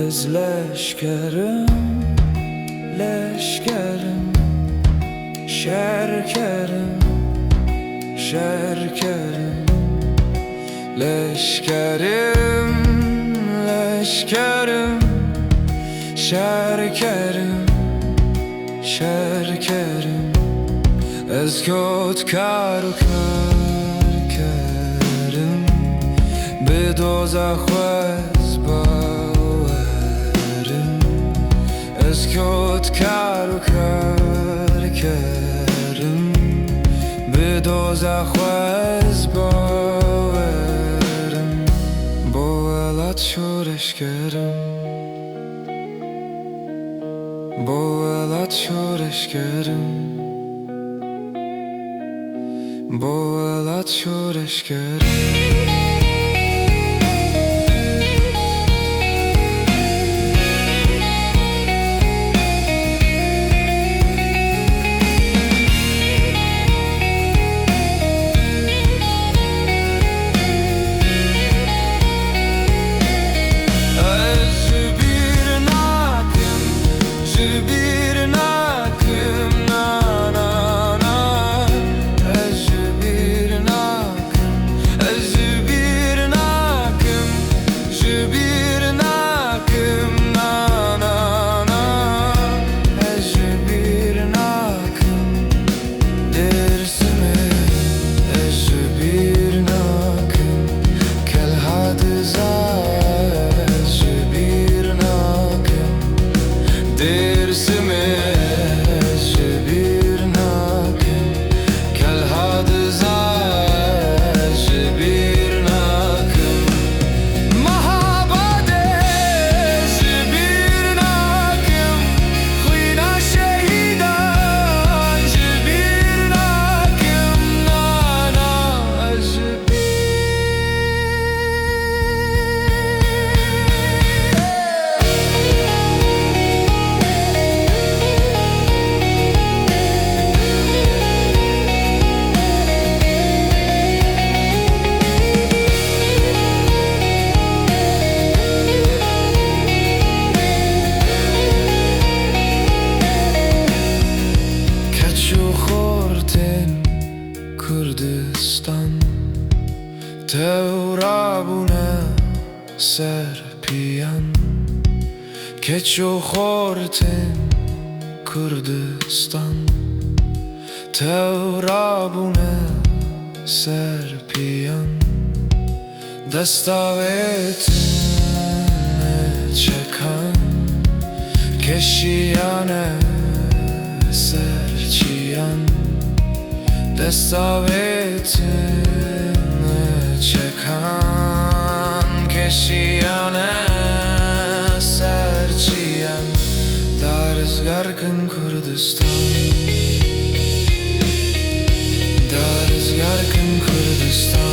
Ez leşkerim, leşkerim, şerkerim, şerkerim. Leşkerim, leşkerim, şerkerim, şerkerim. Ez kotkar kerim, bi dozakh ez bawerim. Ez kotkar kerim, bi dozakh ez bawerim. Bovelat shoreşkerim, bovelat shoreşkerim, bovelat shoreşkerim. Kurdistan tevrabune serpiyan keço khortin Kurdistan tevrabune serpiyan destavetine çekan keşiyane serçiyan destavetine çekan keşiyane serçiyan darizgarkın Kurdistan darizgarkın Kurdistan.